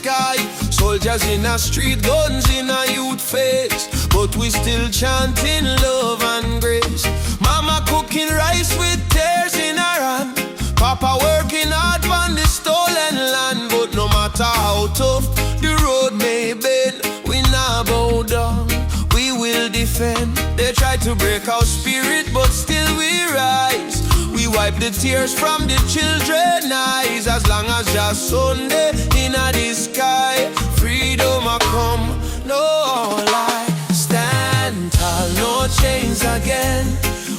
sky. Soldiers in a street, guns in a youth face, but we still chanting love and grace. Mama cooking rice with tears in her hand, Papa working hard on the stolen land. But no matter how tough the road may bend, we not bow down, we will defend. They try to break our spirit, but still we rise. We wipe the tears from the children's eyes. As long as just Sunday in the sky, freedom a come, no lie. Stand tall, no chains again.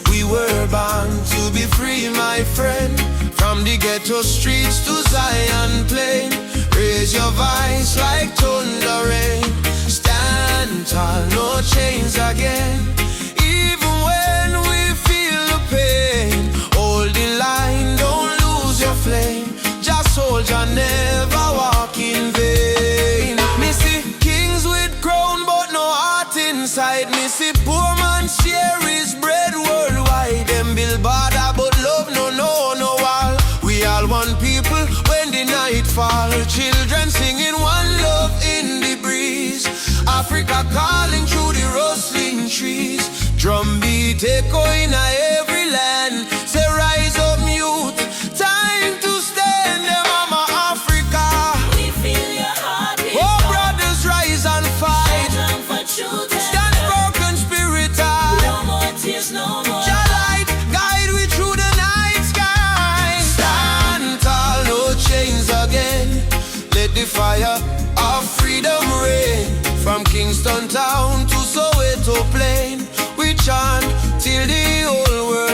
We were born to be free, my friend. From the ghetto streets to Zion plain, raise your voice like thunder rain. Stand tall, no chains again. Even when we feel the pain, hold the line, don't lose your flame. Just soldier, never walk in vain. Me see kings with crown but no heart inside. Me see poor man share his bread worldwide. Them build border but love no wall. We all one people when the night fall. Children singing one love in the breeze. Africa calling through the rustling trees. Drum beat echoing every land. Say rise up youth, time to stand. Them mama Africa, we feel your heartbeat. Oh brothers, rise and fight. Stand for truth and Stand broken spirit high. no more tears, no more. Your light guide we through the night sky. Stand tall, no chains again. Let the fire of freedom reign. From Kingston town to Soweto plain, we chant till the whole world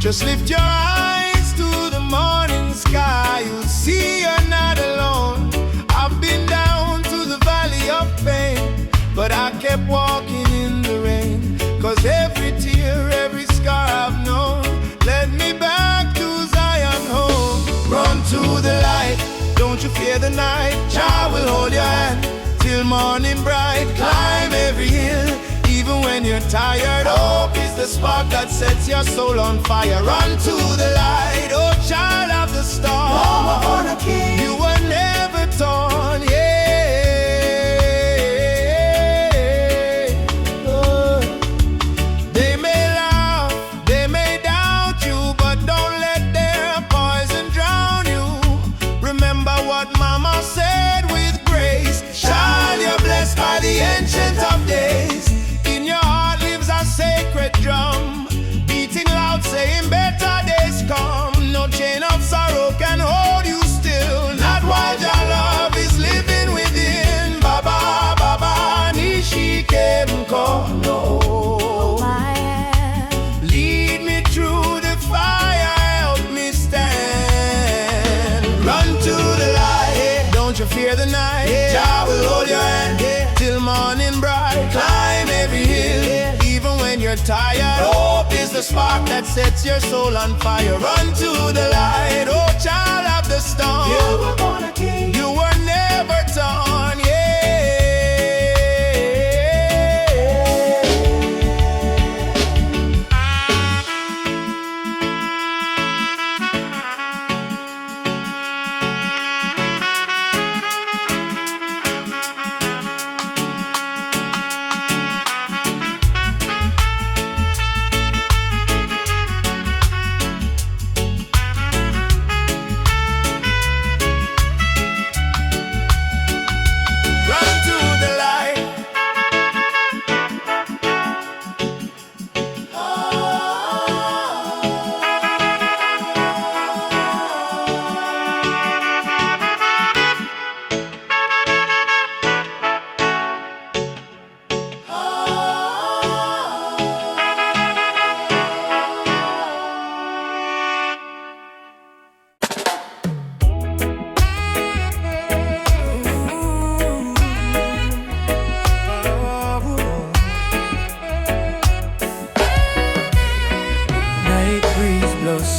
Just lift your eyes to the morning sky, you'll see you're not alone. I've been down to the valley of pain, but I kept walking in the rain. Cause every tear, every scar I've known led me back to Zion home. Run to the light, don't you fear the night. Jah will hold your hand till morning bright. Climb every hill, even when you're tired. Hope is the spark that sets your soul on fire. Run to the light, oh child of the storm. Mama born a king, you were never torn, yeah. They may laugh, they may doubt you, but don't let their poison drown you. Remember what Mama said with grace. Child, you're blessed by the Ancient of Days. In your heart lives a sacred drum, beating loud, saying better days come. No chain of sorrow can hold you still, not while your love is living within. Baba, Baba, Nishike Mkono. Lead me through the fire, help me stand. Run to the light, don't you fear the night. Jah will hold your hand till morning bright. Climb every hill, even when you're tired. Hope is the spark that sets your soul on fire. Run to the light, oh child of the storm. You were born a king, you were never torn, yeah.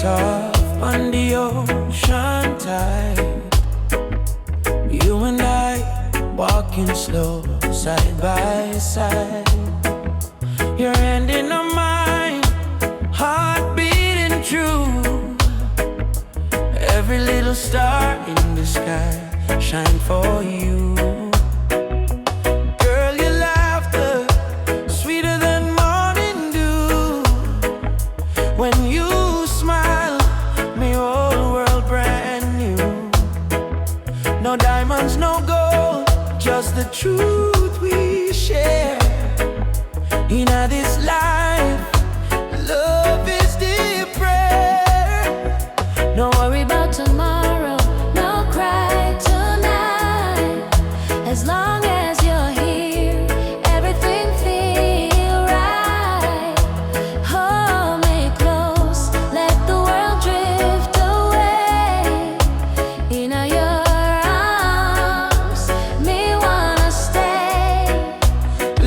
Soft on the ocean tide, you and I walking slow side by side. Your hand in mine, heart beating true. Every little star in the sky shine for you. Girl, your laughter sweeter than morning dew. When you smile, me whole world brand new. No diamonds, no gold, just the truth we share. In this life, love is the prayer. No worry about tomorrow, no cry tonight. As long as you're here, everything feel right. Hold me close, let the world drift away. In your arms, me wanna stay.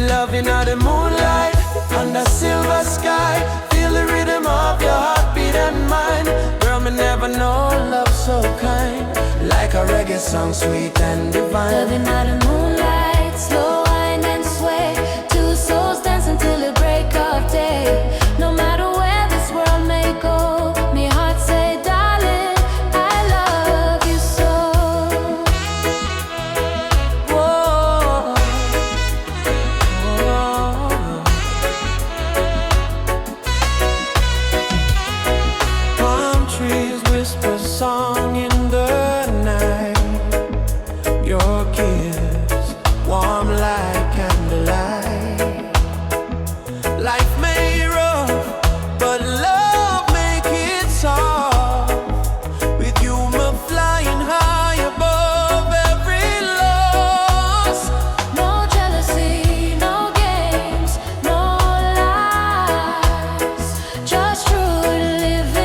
Loving out the moonlight, under silver sky. Feel the rhythm of your heartbeat and mine. Girl, me never know love so kind. Like a reggae song, sweet and divine. Loving out the moonlight, slow wine and sway. Two souls dance until the break of day. No matter where this world may go, me heart say, darling, I love you so. Whoa. Palm trees whisper song in the night. Your kiss warm like candlelight. Life may rough, but love make it soft. With you, me flying high above every loss. No jealousy, no games, no lies. Just true living.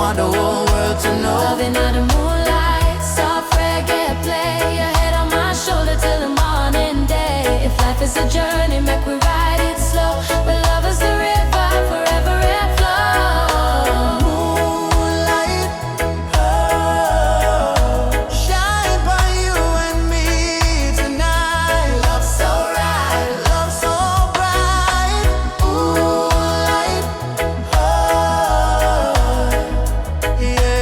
want the whole world to know. Loving under moonlight, soft reggae play. Your head on my shoulder till the morning day. If life is a journey, make we ride it slow. But love is the river, forever it flows. Moonlight, oh, shine by you and me tonight. Love so right, Love so bright. Moonlight, oh, yeah,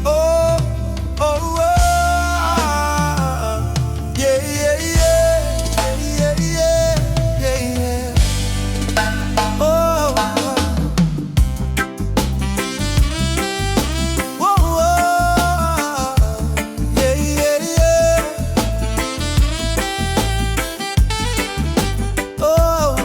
oh, oh, oh, yeah, yeah, yeah, yeah, yeah, yeah. Oh, whoa, yeah, yeah, yeah. Oh,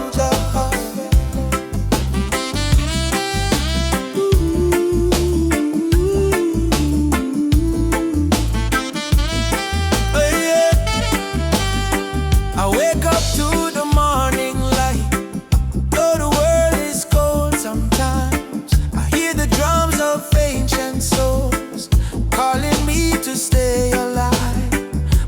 yeah. I wake up to the morning light. Though the world is cold sometimes, I hear the drums of ancient souls calling me to stay alive.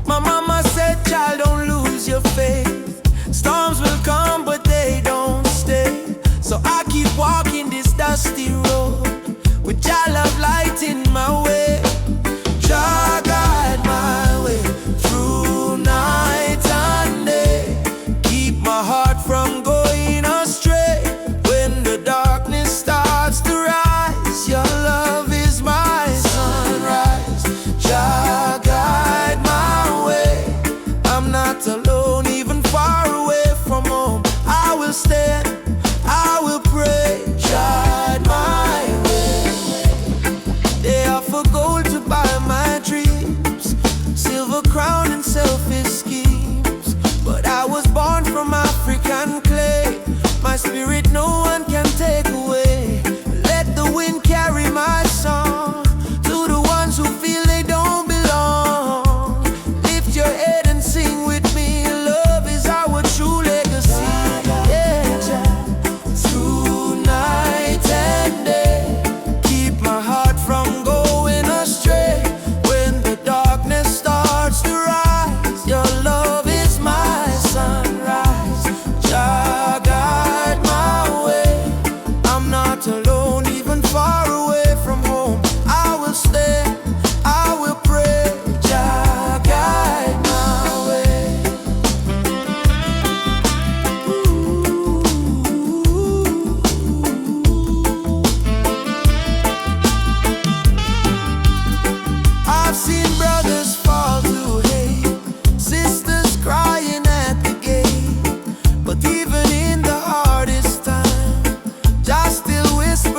My mama said, child, don't lose your faith. Storms will come, but they don't stay. So I keep walking this dusty road with your love light in my way. Jah guide my way through night and day. Keep my heart from going astray. When the darkness starts to rise, your love is my sunrise. Jah guide my way. I'm not alone, even far away from home. I will stand, I will pray. Guide my way. They offer gold to buy my dreams, silver crown and selfish schemes. But I was born from African clay. My spirit no one can take away. Let the wind carry my song to the ones who feel they don't belong. Lift your head and sing with me. Love is our true legacy. Yeah. Through night and day, keep my heart from going astray. When the darkness starts to rise, your love is my sunrise. Jah guide my way. I'm not alone, even far away from home. I will stand, I will pray. Jah guide my way. I've seen brothers fall to hate, sisters crying at the gate. But even in the hardest time, Jah still whispers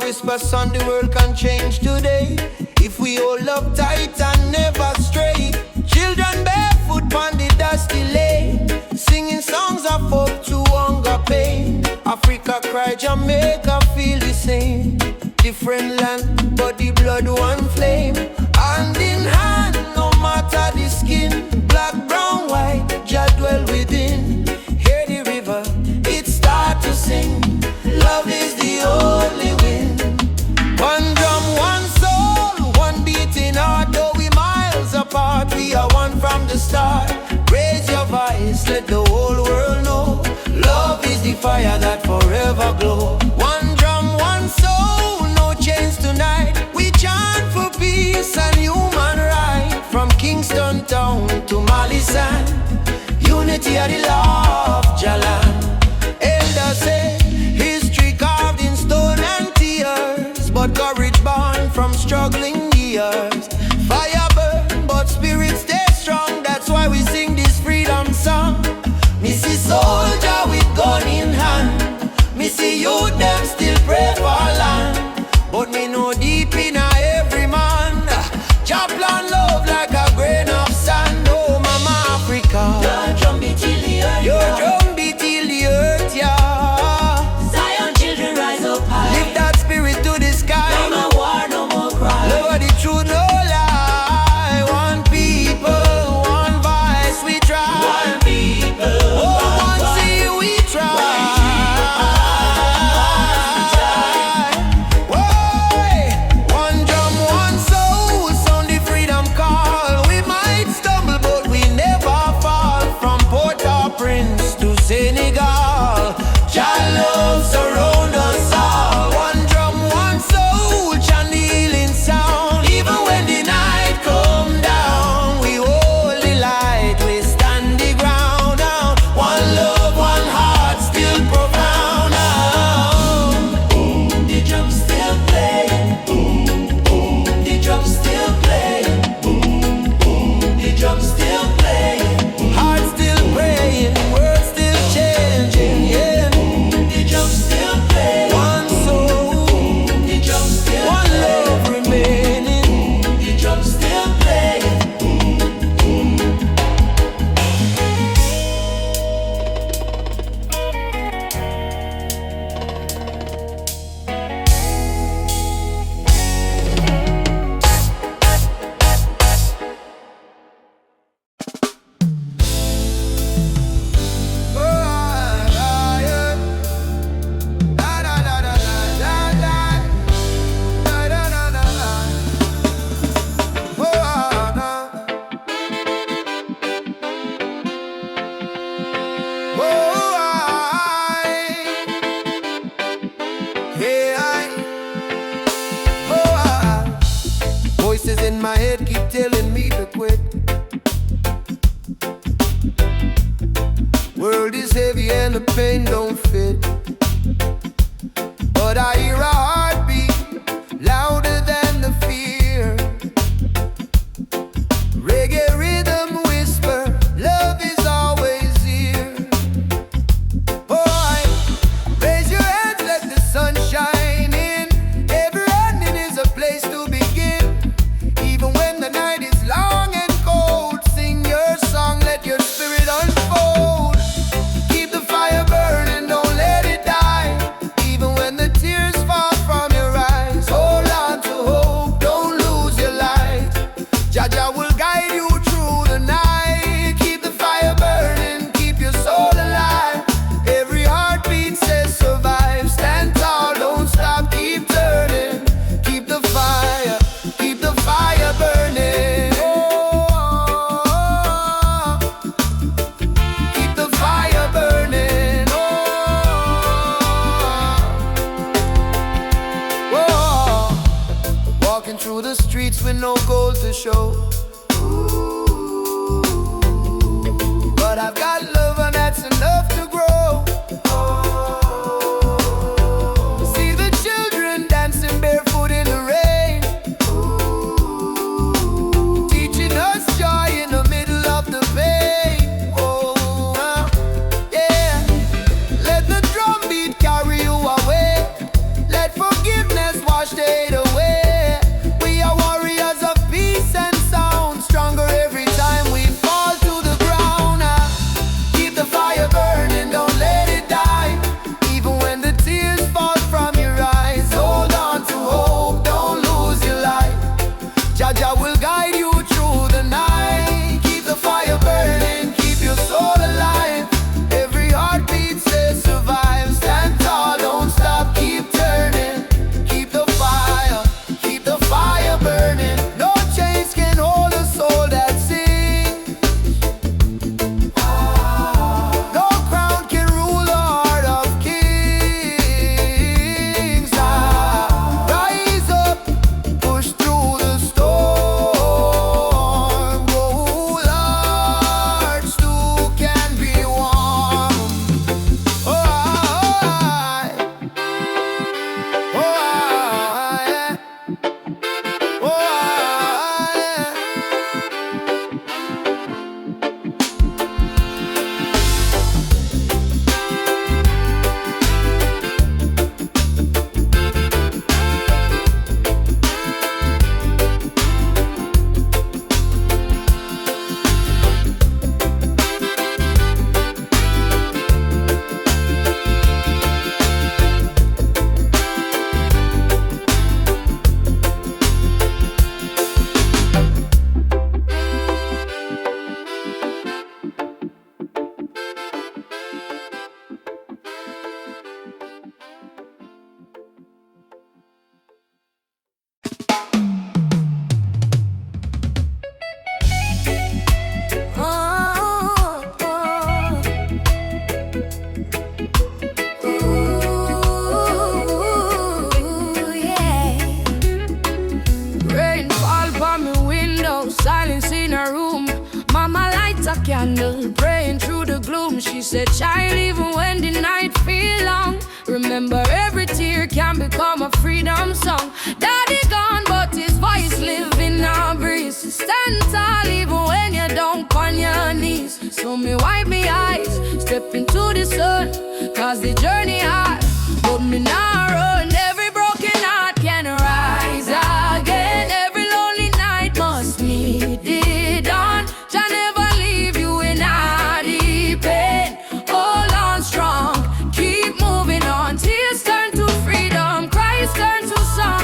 whispers on the world can change today. If we all love tight and never stray. Children barefoot on the dusty lane, singing songs of hope to hunger pain. Africa cry, Jamaica feel the same. Different land, but the blood one flame. Hand in hand, no matter the skin. Black, brown, white, Jah dwell within. Hear the river, it start to sing. Love is the only wind. One drum, one soul, one beating heart. Though we miles apart, we are one from the start. Raise your voice, let the whole world know. Love is the fire that forever glow. One drum, one soul, no chains tonight. We chant for peace and human right. From Kingston town to Mali sand, unity of the law of Jalan. Elders say history carved in stone and tears, but courage born from struggling years. Fire burn, but spirit stay strong. That's why we sing this freedom song. Me see soldier with gun in hand. Me see youth them still pray for land. But me know deep in every man, Jah plan love like a grain of sand. Oh mama Africa, your drum beat till the earth, your drum beat till the earth, yeah. Zion children rise up high. Lift that spirit to the sky. No more war, no more cry. Love the truth, no lie. One people, one voice, we try. One people, Oh, one sea, we try. Whoa, one drum, one soul, sound the freedom call. We might stumble, but we never fall. From Port-au-Prince to Senegal, Jah love surround us all. One drum, one soul, chant the healing sound. Even when the night come down, we hold the light, we stand the ground down. One love, one heart, still profound. boom, the drum still playing. Boom, boom, the drum still playing. Boom, boom, the drum still playing. Heart still praying, words still changing, yeah. The drum still playing. One soul, The drum still one playing. love remaining. The drum still playing. Oh, yeah. Da, da, da, da, da, da. Da, da, da, da, da. Oh, nah. Oh, hey, voices in my head keep telling me to quit. World is heavy and the pain don't fit. But I hear a heartbeat louder than the fear. Reggae rhythm whisper, love is always here. Boy, raise your hands, let the sun shine in. Every ending is a place to begin. Even when the night is long and cold, sing your song, let your spirit unfold. Keep the fire burning, don't let it die. Even when the tears fall from your eyes, hold on to hope, don't lose your light. Jah will guide you through the night. Keep the fire burning, keep your soul alive. Every heartbeat says survive. Stand tall, don't stop, keep turning. Keep the fire burning. Oh, keep the fire burning. Oh, walking through the streets with no gold to show. But I've got love and that's enough to grow. See the children dancing barefoot in the rain, teaching us joy in the middle of the pain. Oh, yeah. Let the drum beat carry you away. Let forgiveness wash the hate away. We are warriors of peace and sound, stronger every time we fall to the ground. Keep the fire burning, don't let it die. Even when the tears fall from your eyes, hold on to hope, don't lose your light. Jah will guide you through the night. Keep the fire burning, keep your soul alive. Every heartbeat says survive. Stand tall, don't stop, keep turning. Keep the fire burning. No chains can hold a soul that sings. No crown can rule the heart of kings. Rise up, push through the storm. Gold hearts too can be warm. Oh, yeah. Rain fall by my window, silence in her room. Mama lights a candle, praying through the gloom. She said, child, even when the night feel long, remember every tear can become a freedom song. Daddy gone, but his voice live in our breeze. Stand tall even when you don't on your knees. So me wipe me eyes, step into the sun, cause the journey hard, but me not run. Every broken heart can rise again. Every lonely night must meet the dawn. Jah never leave you in a deep pain. Hold on strong, keep moving on. Tears turn to freedom, cries turn to song.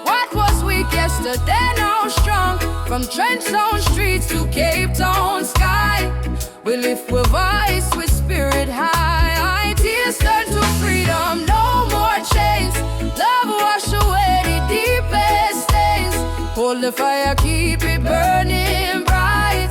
What was weak yesterday now strong. From Trenchtown streets to Cape Town sky, we lift with voice, with spirit high. Tears turn to freedom, no more chains. Love wash away the deepest stains. Hold the fire, keep it burning bright,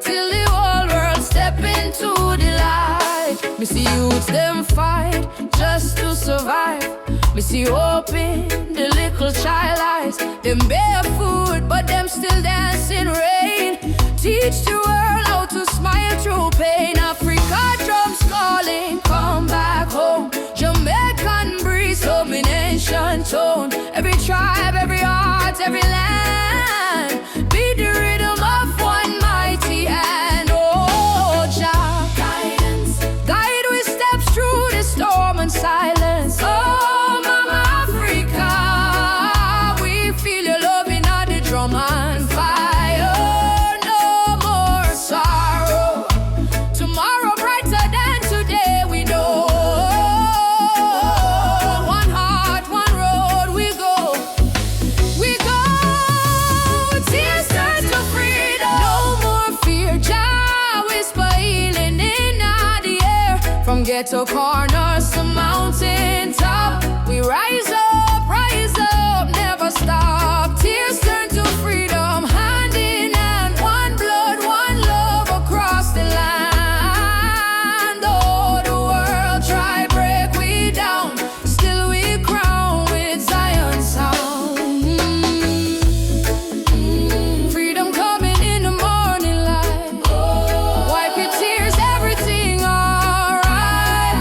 till the whole world step into the light. Me see youths them fight just to survive. Me see hope in the little child eyes. Them barefoot, but them still dancing rain. Teach the world how to smile through pain. Africa drums calling, come back home. Jamaican breeze, domination tone. Every tribe, every heart, every land, be the rhythm of one mighty hand. Oh, Jah, guidance, guide we steps through the storm and silence. Oh, Mama Africa, we feel your love in all the drum and fire. No more sorrow. Tomorrow brighter than today, we know. One heart, one road, we go. We go. Tears turn to freedom. No more fear. Jah whisper healing in the air. From ghetto corners to mountain top, we rise up, never stop. Tears turn to freedom, hand in hand, one blood, one love across the land. Oh, the world try break we down, still we crown with Zion sound. Freedom coming in the morning light. Wipe your tears, everything alright.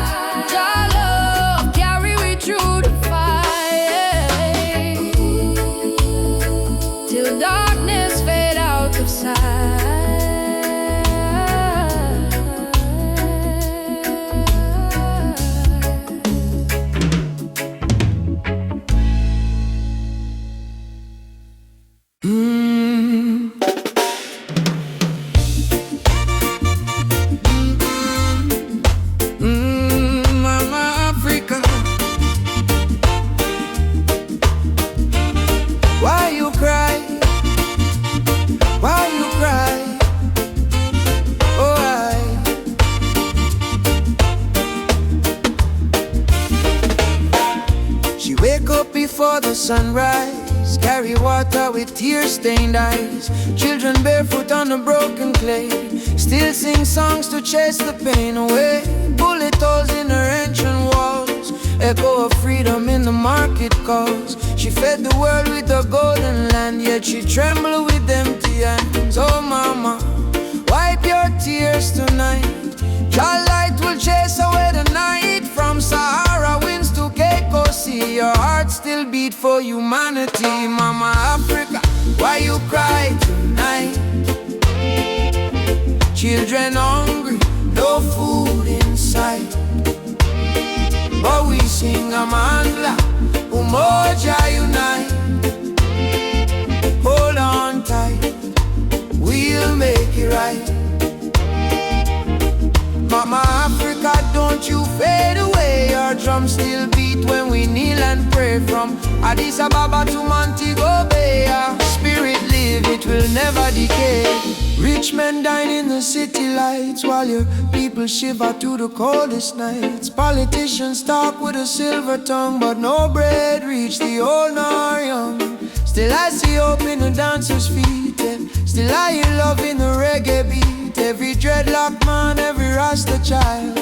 Jah Wake up before the sunrise, carry water with tear-stained eyes. Children barefoot on the broken clay, still sing songs to chase the pain away. Bullet holes in her ancient walls, echo of freedom in the market calls. She fed the world with the golden land, yet she trembled with empty hands. Oh mama, wipe your tears tonight. Your light will chase away the night. From Sahara winds to Cape Coast Sea, your heart still beat for humanity. Mama Africa, why you cry tonight? Children hungry, no food in sight, but we sing Amandla, Umoja unite. Hold on tight, we'll make it right. Mama Africa, don't you fade away. Our drums still beat when we kneel and pray. From Addis Ababa to Montego Bay, our spirit live, it will never decay. Rich men dine in the city lights, while your people shiver through the coldest nights. Politicians talk with a silver tongue, but no bread reach the old nor young. Still I see hope in the dancers' feet, and still I hear love in the reggae beat. Every dreadlock man, every Rasta child,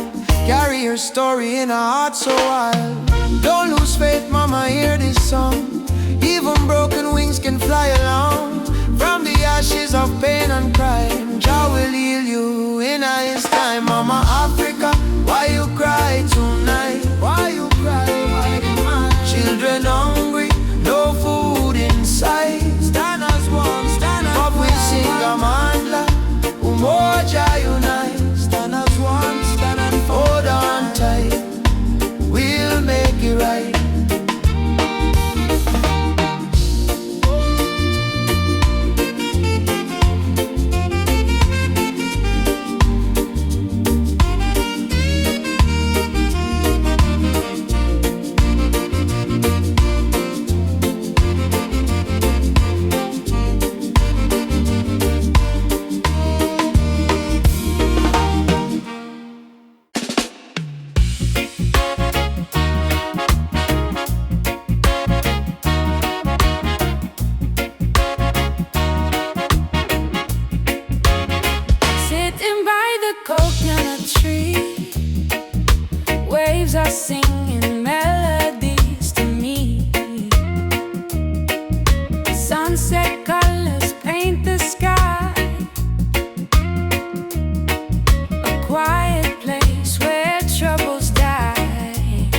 carry her story in a heart so wild. Don't lose faith, mama, hear this song. Even broken wings can fly along. From the ashes of pain and crime, Jah will heal you in His time. Mama Africa, why you cry tonight? Why you cry? Why you cry? Children hungry, no food in sight. Stand as one, stand as one. But we sing Amandla, Umoja unite. Stand as one, stand and hold on tight. We'll make it right. Are singing melodies to me. Sunset colors paint the sky. A quiet place where troubles die.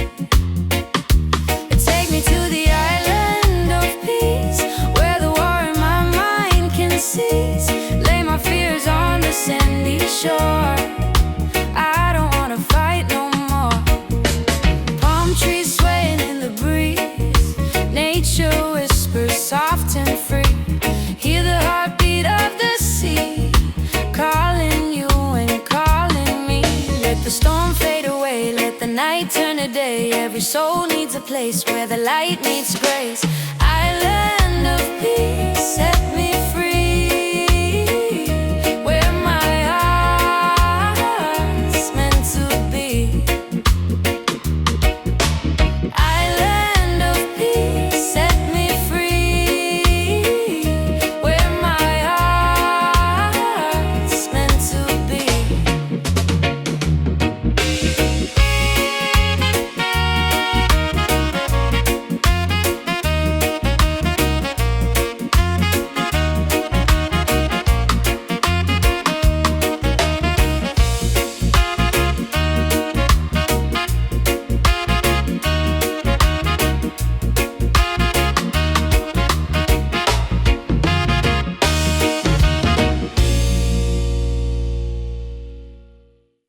Take me to the island of peace, where the war in my mind can cease. Lay my fears on the sandy shore. I don't wanna fight no more. Trees swaying in the breeze, nature whispers soft and free. Hear the heartbeat of the sea, calling you and calling me. Let the storm fade away, let the night turn to day. Every soul needs a place where the light meets grace. Island of peace, set me free, where my heart's meant to be.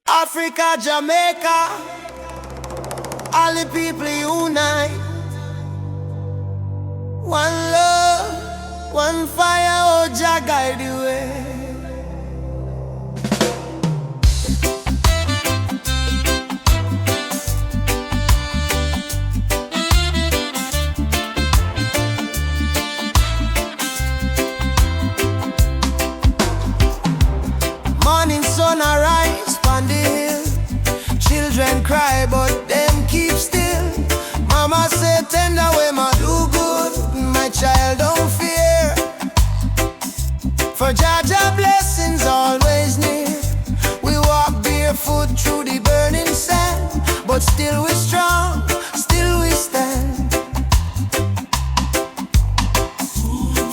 Africa, Jamaica, all the people unite. One love, one fire, oh Jah guide the way. Morning sun arise on the hill. Children cry but them keep still. Mama said tender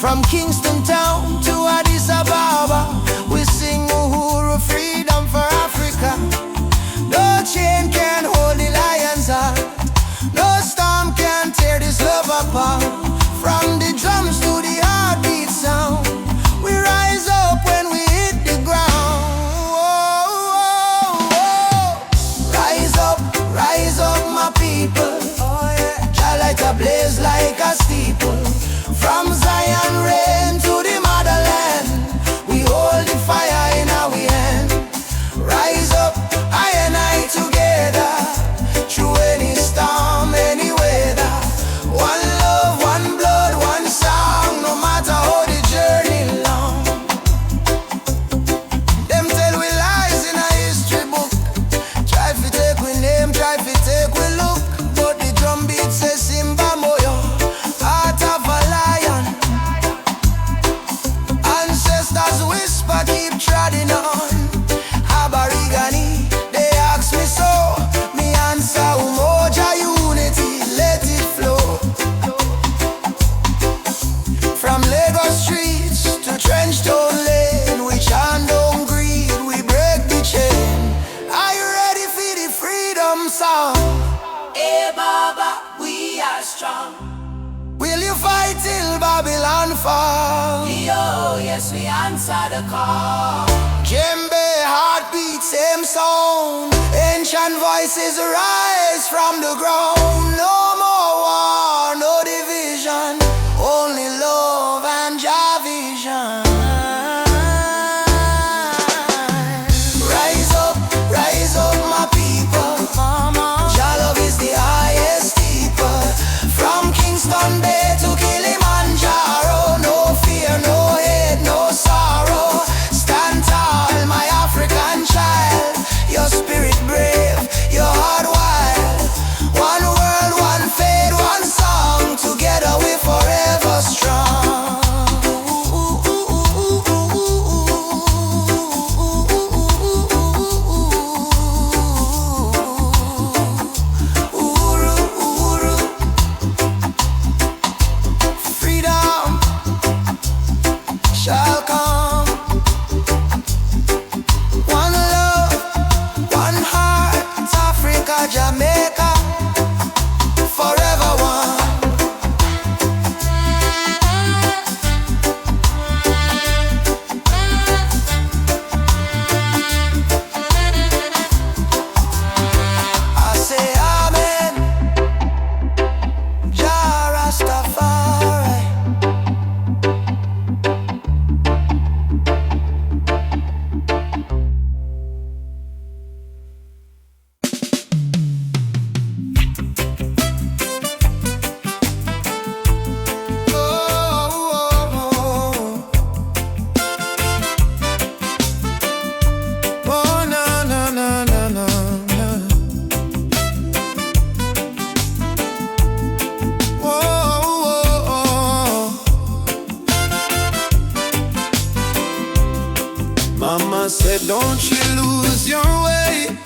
From Kingston town to Addis Ababa, we sing Uhuru, freedom for Africa. No chain can hold the lion's heart, no storm can tear this love apart. From the drums to the heartbeat sound, we rise up when we hit the ground. Rise up my people. Jah light a blaze like a steeple. From Zion rain to the motherland, we hold the fire in our hand. Rise up, I and I together, through any storm, any weather. One love, one blood, one song, no matter how the journey long. Them tell we lies in a history book. Try to take we name, try to take we look, but the drum beat says Simba Moyo, heart of a lion. Ancestors whisper, keep treading on. Aborigine, they ask me so. Me answer, Umoja unity, let it flow. From Lagos streets to Trenchtown Lane, we chant on greed, we break the chain. Are you ready for the freedom song? Hey Baba, we are strong. Will you fight till Babylon fall? Yo, yes, we answer the call. Djembe, heartbeat, same sound. Ancient voices rise from the ground. No more war, no division, only love and Jah vision. Rise up, my people. Jah love is the highest steeple. From Kingston Bay to Kilimanjaro, no fear, no hate, no sorrow. Stand tall, my African child. Your spirit brave, your heart wild. One world, one faith, one song. Together we forever strong. Freedom shall come. One love, one heart, Africa, Jamaica, forever one. I say amen, Jah Rastafari. Oh, na na na na na na. Mama said, don't you lose your way.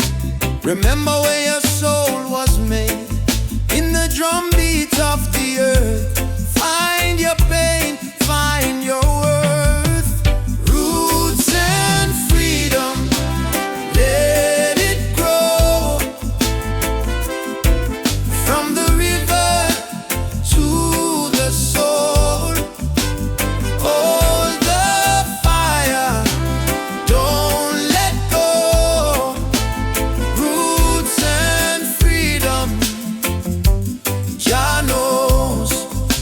Remember where your soul was made. In the drum beat of the earth, find your pain, find your worth. Roots and freedom, let it grow. From the river to the soul, hold the fire, don't let go. Roots and freedom, Jah knows.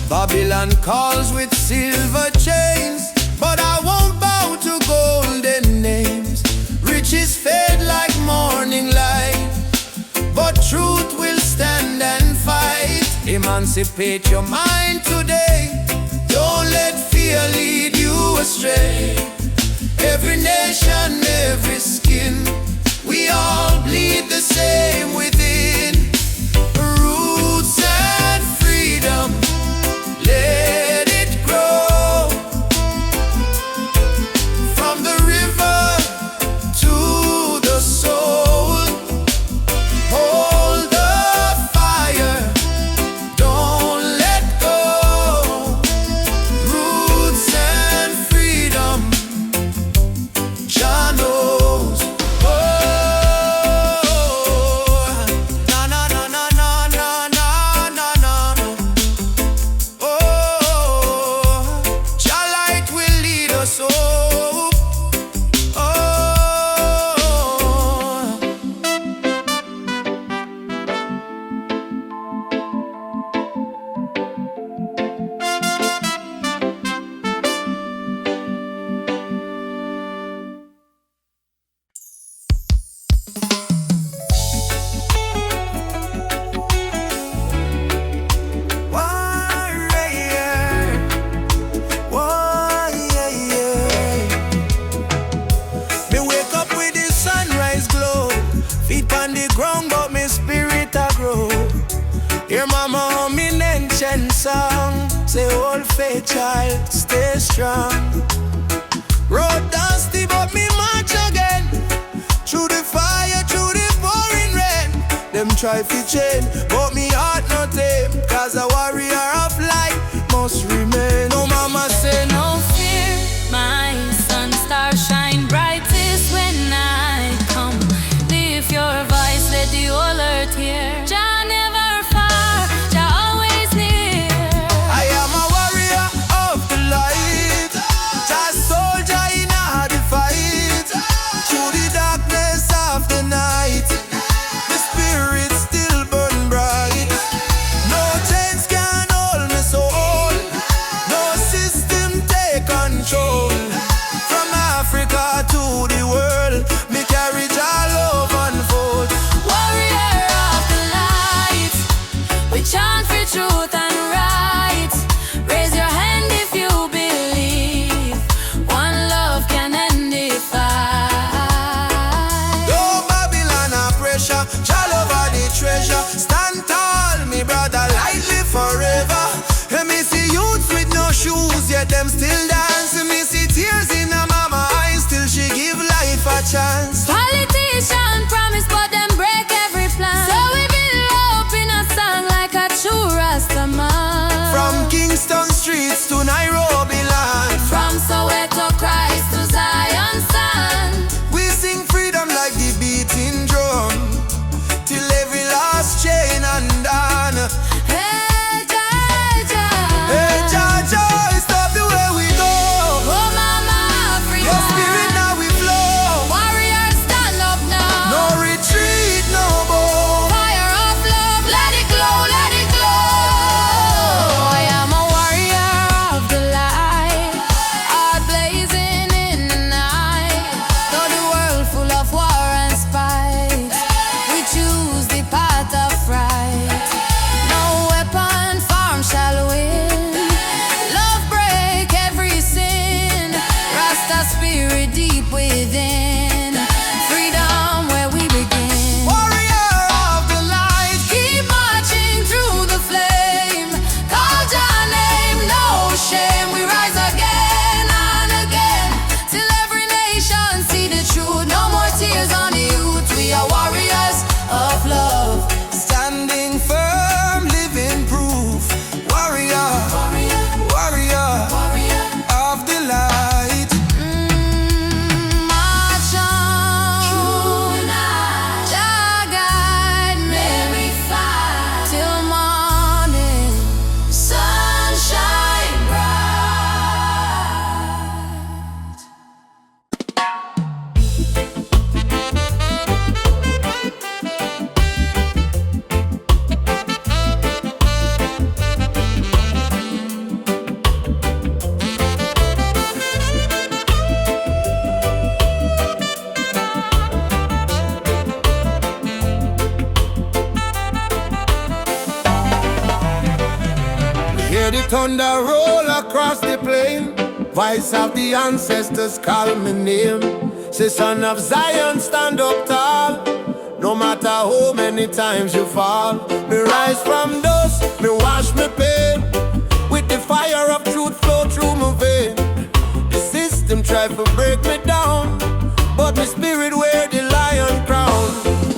Babylon calls with silver chains, but I won't bow to golden names. Riches fade like morning light, but truth will stand and fight. Emancipate your mind today, don't let fear lead you astray. Every nation, every skin, we all bleed the same within. Roots and freedom, let it grow. From the river to the soul, hold the fire, don't let go. Roots song. Say old faith child, stay strong. Road dusty but me march again. Through the fire, through the pouring rain. Them try to change, but me heart not tame. Cause a warrior of light must remain. No mama say no fear, my sun star shine brightest when I come. Lift your voice, let the whole earth hear. Jah never far, Jah always near. I am a warrior of the light, Jah soldier in a the fight. Through the darkness of the night, the spirit still burn bright. No chains can hold me soul, no system take control. From Africa to the world, me carry Jah love unfold. Warrior of the light, we chant for truth and right. Raise your hand if you believe one love can end the fight. No Babylon a pressure, Jah love are the treasure. Stand tall, me brother, light live forever. And me see youths with no shoes, yet them still dance. And me see tears in a mama eyes, still she give life a chance. Politician promise, but them break every plan. So we build hope in a song like a true Rastaman. From Kingston streets to Nairobi land, From Soweto Christ to Zion sand. we sing freedom like the beating drum, till every last chain undone. Hey, Jah, Jah. Hey Jah, Jah, stop the way we go. Oh, Mama Africa. Your spirit now we flow. Warriors stand up now. No retreat, no more. Fire of love, let it glow, let it glow. I am a warrior of the light, heart blazing in the night. Though the world full of war and spite, we choose the path of right. No weapon formed shall win. Love break every sin. Rasta spirit deep within. Freedom where we begin. Warrior of the light, Keep marching through the flame. Call Jah name, no shame. We rise again and again, till every nation see the truth. No more tears on the youth. We are warriors of love. standing firm, living proof. Warrior, warrior of the light. March on, Jah guide me till morning, sunshine bright. Hear the thunder roll across the plain. Voice of the ancestors call me name. Say son of Zion, stand up tall. No matter how many times you fall. Me rise from dust, me wash me pain. With the fire of truth flow through my vein. The system try to break me down, but my spirit wear the lion crown.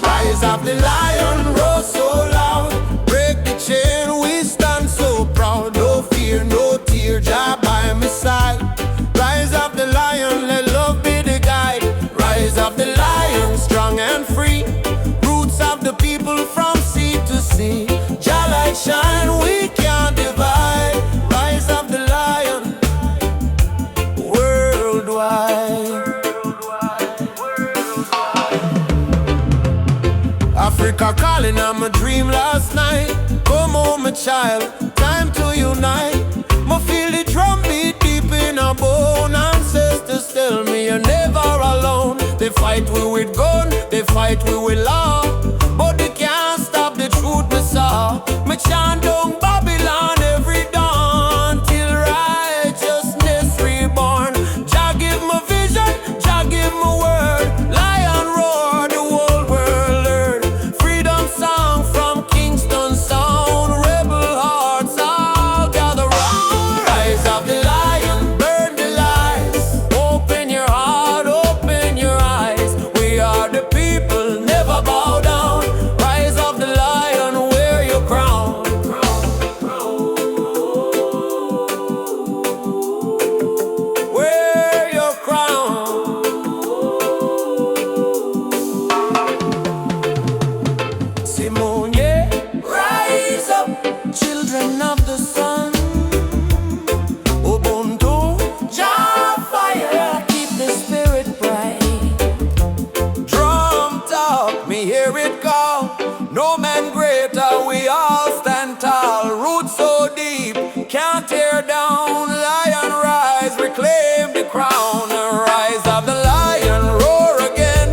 Rise of the lion, roar so loud. Break the chain, we stand so proud. No fear, no tear, Jah by my side. Rise of the lion, let love be the guide. Rise of the lion, strong and free. Roots of the people from sea to sea. Jah light shine, we can't divide. Rise of the lion, worldwide. Africa calling, I'm a dream last night. Come home, my child, time to unite. Me feel the drum beat deep in our bone. Ancestors tell me you're never alone. They fight we with gun, they fight we with law, but they can't stop the truth we saw. Me chant down Babylon every dawn, till righteousness reborn. Jah give me vision, Jah give me word. Lion roar, the whole world learn. Freedom song from Kingston sound. Rebel hearts all can't tear down. Lion rise, reclaim the crown. Rise of the lion, roar again.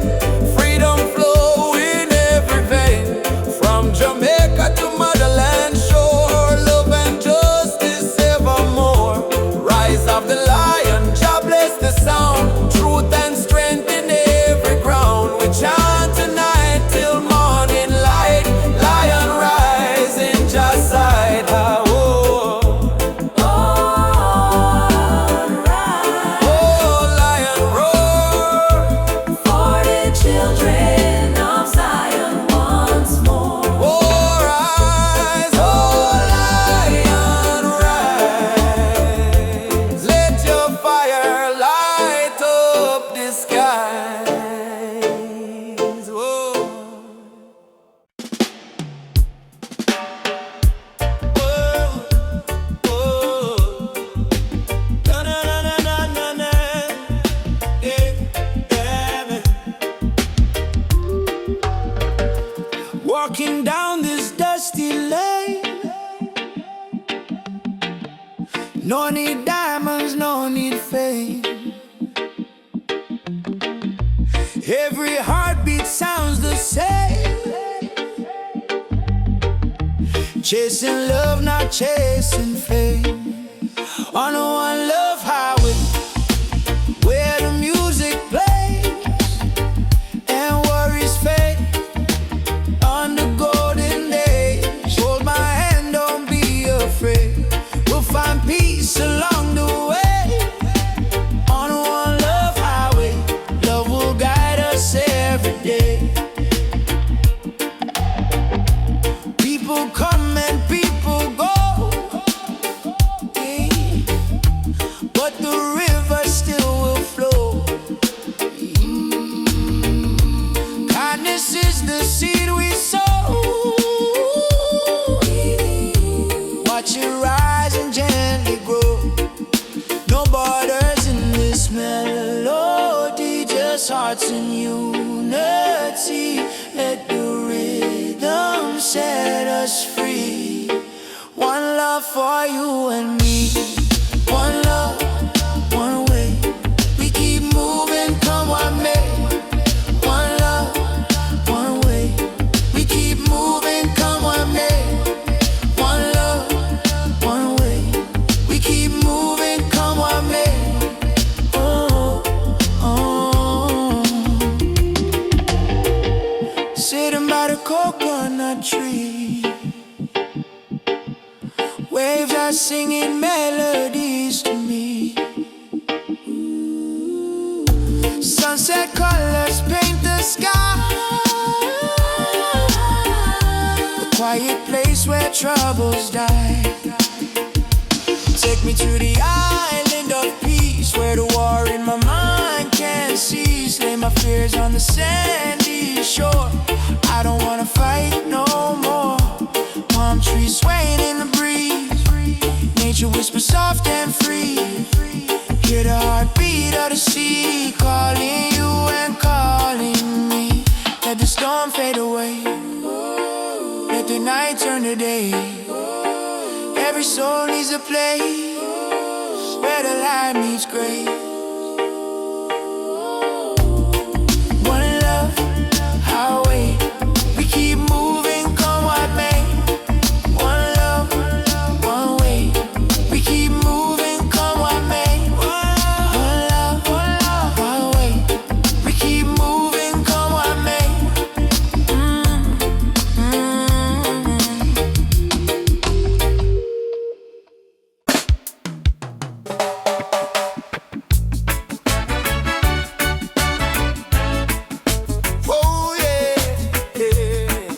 Freedom flow in every vein. From Jamaica to motherland shore, love and justice evermore. Rise of the lion, Jah bless the sound. Truth and strength in every ground. We chant tonight till morning light. Lion rise in Jah's sight. Oh, lion roar For the children of Zion once more. oh, rise, oh, lion rise. Let your fire light up the skies. Whoa. Walking down this dusty lane, no need diamonds, no need fame. Every heartbeat sounds the same. Chasing love, not chasing fame. On a one love highway, where the music plays and worries fade. On the golden days, hold my hand, don't be afraid. We'll find peace along the way. On a one love highway, love will guide us every day. People come and people go, but the river still will flow. Kindness is the seed we sow. Watch it rise and gently grow. No borders in this melody, just hearts in unity. Let the rhythm set us free. One love for you and me. One love, one way. We keep moving, come what may. One love, one way. We keep moving, come what may. One love, one way. We keep moving, come what may. Oh, oh. Sitting by the coconut tree, waves are singing melodies to me. Sunset colors paint the sky. A quiet place where troubles die. Take me to the island of peace, where the war in my mind can't cease. Lay my fears on the sandy shore. I don't wanna fight no more. Palm trees swaying in the breeze. Nature whispers soft and free. Hear the heartbeat of the sea, calling you and calling me. Let the storm fade away. Let the night turn to day. Every soul needs a place where the light meets gray. One love, highway. We keep moving, come what may. One love, one way. We keep moving, come what may. One love, one way. We keep moving, come what may. Oh yeah, yeah,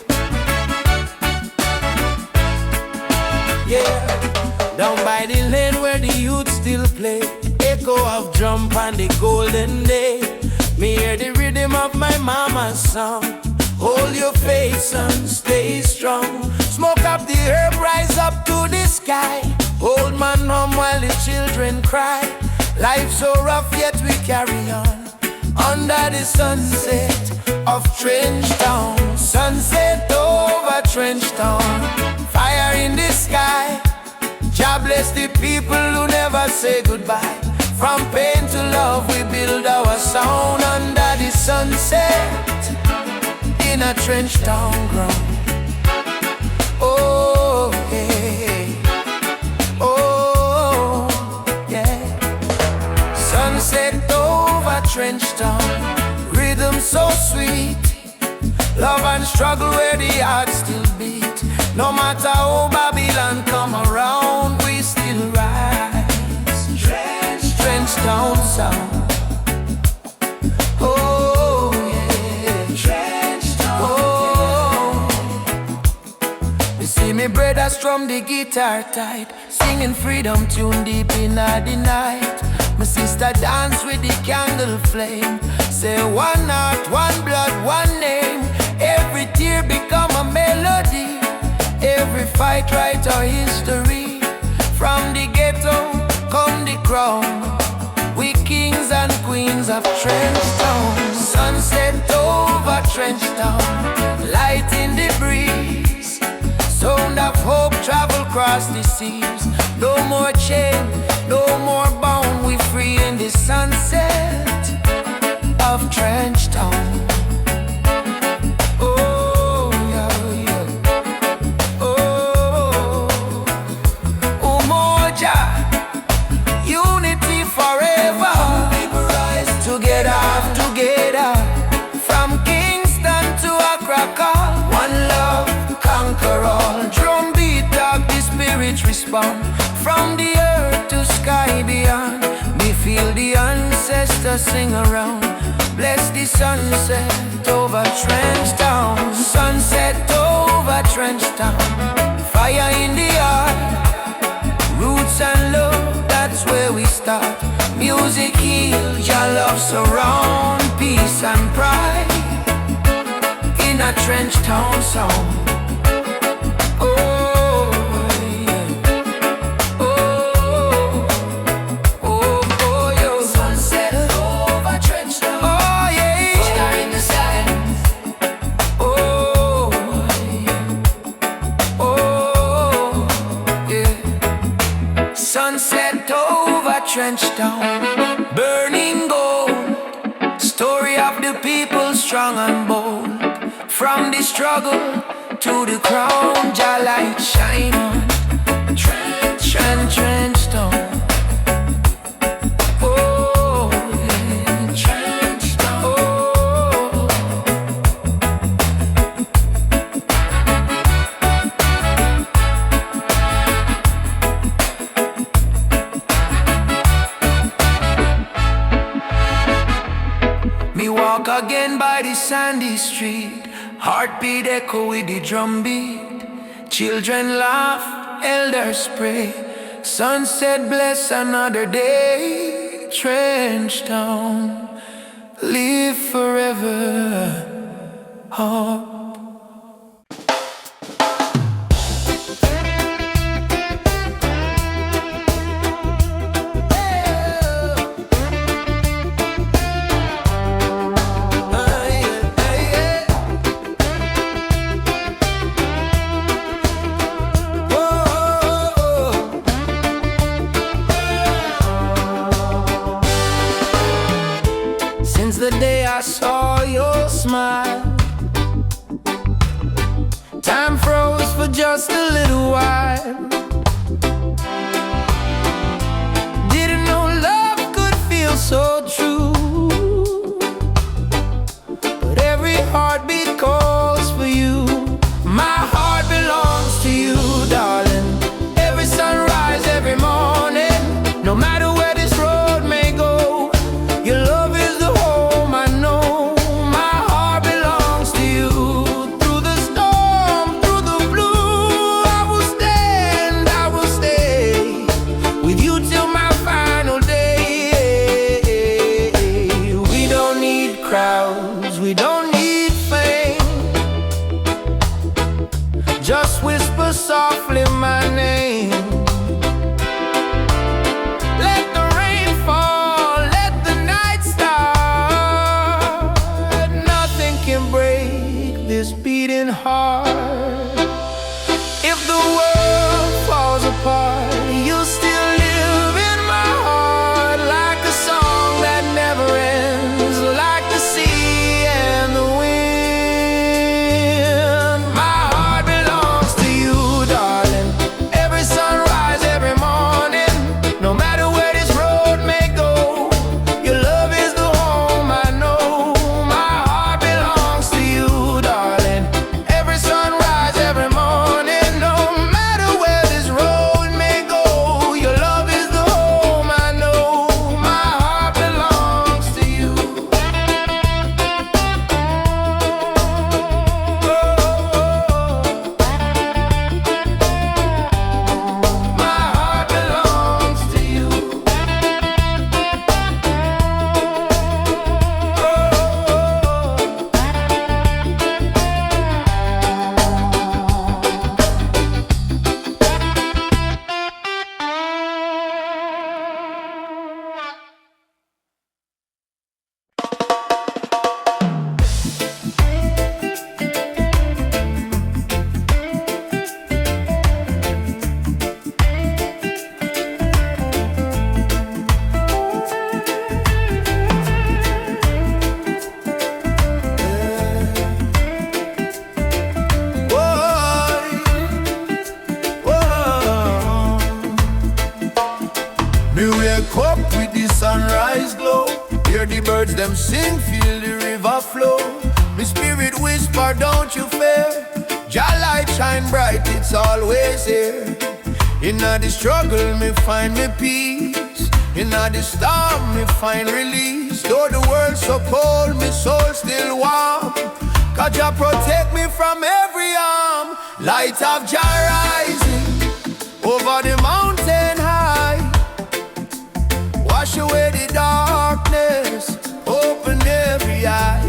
yeah. Down by the lane where the youth still play, echo of drum on the golden day. Me hear the rhythm of my mama's song. Hold your faith, son, stay strong. Smoke up the herb, rise up to the sky. Old man home while the children cry. Life so rough, yet we carry on. Under the sunset of Trench Town. Sunset over Trench Town. Fire in the sky. Jah bless the people who never say goodbye. From pain to love we build our sound under the sunset in a trench town ground. Oh, hey. Oh, yeah. Sunset over trench town, rhythm so sweet. Love and struggle where the heart still beat. No matter how Babylon come around, we still rise. Trench town sound. Oh yeah, trench town. Oh, you see me brothers strum the guitar tight, singing freedom tune deep in the night. My sister dance with the candle flame, say one heart, one blood, one name. Every tear become a melody, every fight write our history. From the ghetto come the crown, we kings and queens of Trench Town. Sunset over Trench Town, light in the breeze. Sound of hope travel across the seas. No more chain, no more bound, we free in the sunset of Trench Town. From the earth to sky beyond, me feel the ancestors sing around. Bless the sunset over Trench Town. Sunset over Trench Town. Fire in the heart, roots and love, that's where we start. Music heals, your love surround, peace and pride in a Trench Town sound. Sunset over Trench Town, burning gold. Story of the people strong and bold. From the struggle to the crown, Jah light shine on Trench Town. Oh, yeah. Trench Town. Oh. Me walk again by the sandy street, heartbeat echo with the drum beat. Children laugh, elders pray, sunset bless another day. Trench Town, live forever. Oh. Since the day I saw your smile, time froze for just a little while. Didn't know love could feel so true, but every heartbeat calls for you. My heart belongs to you, darling. Every sunrise, every morning, no matter where this road may go, your love is the home I know. My heart belongs to you. Through the storm, through the blue, I will stand Me wake up with the sunrise glow. Hear the birds them sing, feel the river flow. Me spirit whisper, don't you fear. Jah light shine bright, it's always here. Inna the struggle, me find me peace. Inna the storm, me find release. Though the world so cold, me soul still warm. 'Cause Jah protect me from every harm. Light of Jah rising over the mountain high. Wash away the darkness, open every eye.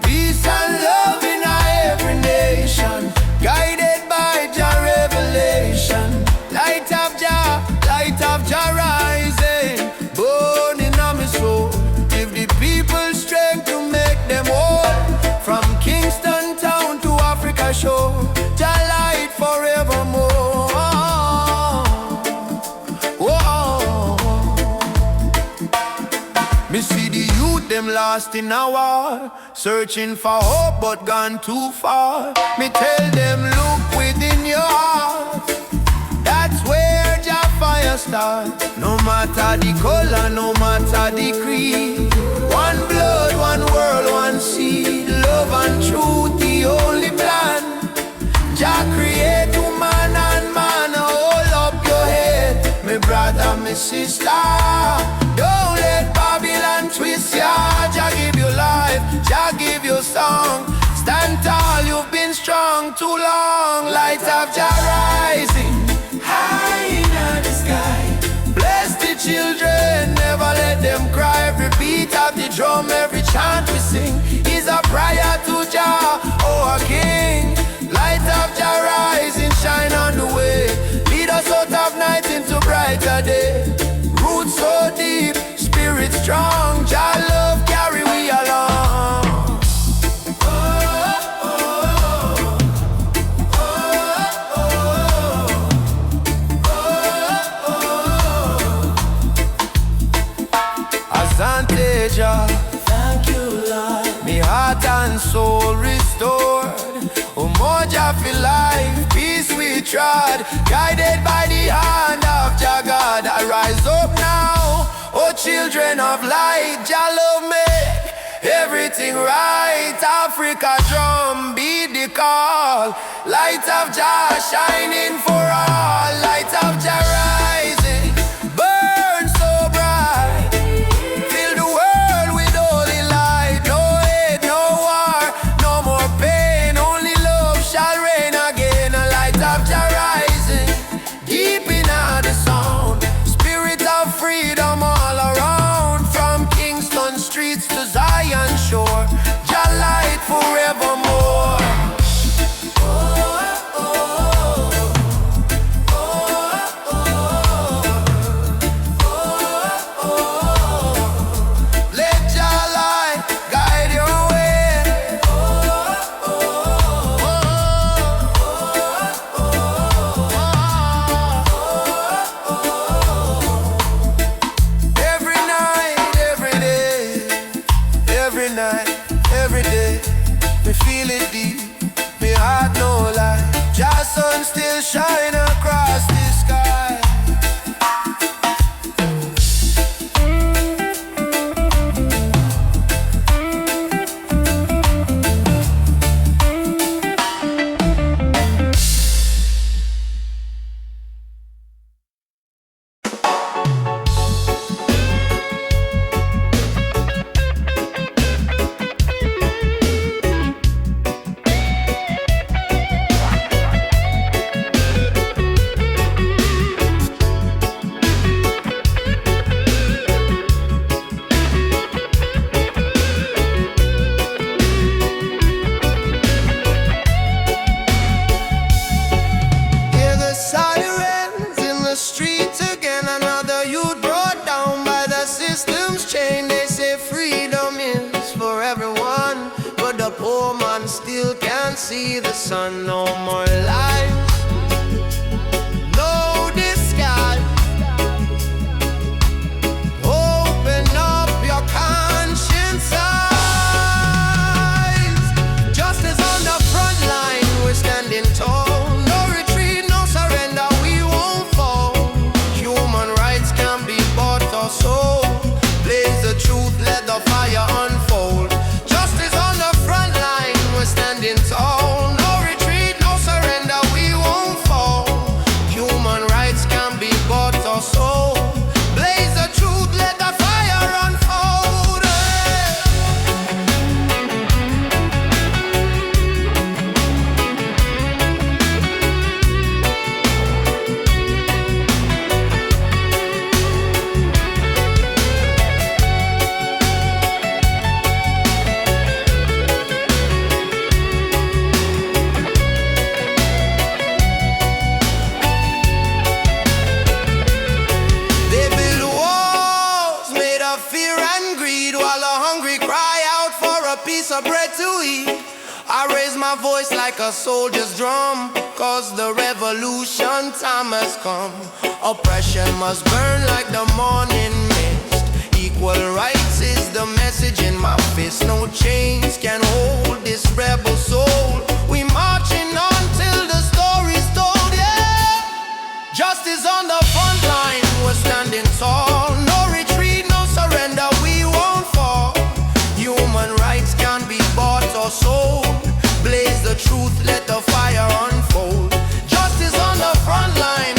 Peace and love in every nation, guided by Jah revelation. Light of Jah rising, burning on my soul. Give the people strength to make them whole. From Kingston town to Africa shore, Jah light forevermore. Me see the youth them lost in a war, searching for hope but gone too far. Me tell them look within your heart, that's where Jah fire start. No matter the color, no matter the creed, one blood, one world, one seed. Love and truth, the only plan. Jah create woman and man. Hold up your head, me brother, me sister. Don't let Babylon twist ya. Jah give you life, Jah give you song. Stand tall, you've been strong too long. Light of Jah rising high in the sky. Bless the children, never let them cry. Every beat of the drum, every chant we sing is a prayer to Jah, oh our King. Light of Jah rising, shine on the way. Lead us out of night into brighter day. Roots so deep, spirit strong. Jah love carry we along. Thank you, Lord. Me heart and soul restored. Umoja for life, peace we trod. Guided by the hand of Jah God. I rise up now, oh children of light. Jah love make everything right. Africa drum beat the call. Light of Jah shining for all. Light of Jah rising, burn so bright. Fill the world with holy light. No hate, no war, no more pain. Only love shall reign again. A light of Jah rising, deep in the sound. Spirit of freedom all around. From Kingston streets to Zion shore, Jah light forevermore. Every day, me feel it deep, me heart no lie. Jah sun still shine across the sky. See the sun, no more light, no disguise. Open up your conscience eyes. Just as on the front line, we're standing tall. No retreat, no surrender, we won't fall. Human rights can be bought a bread to eat. I raise my voice like a soldier's drum, cause the revolution time has come. Oppression must burn like the morning mist. Equal rights is the message in my fist. No chains can hold this rebel soul. We marching on till the story's told, yeah. Justice on the front line, we're standing tall. No retreat, no surrender, we won't fall. Human rights can't be bought or sold. Blaze the truth, let the fire unfold. Justice on the front line.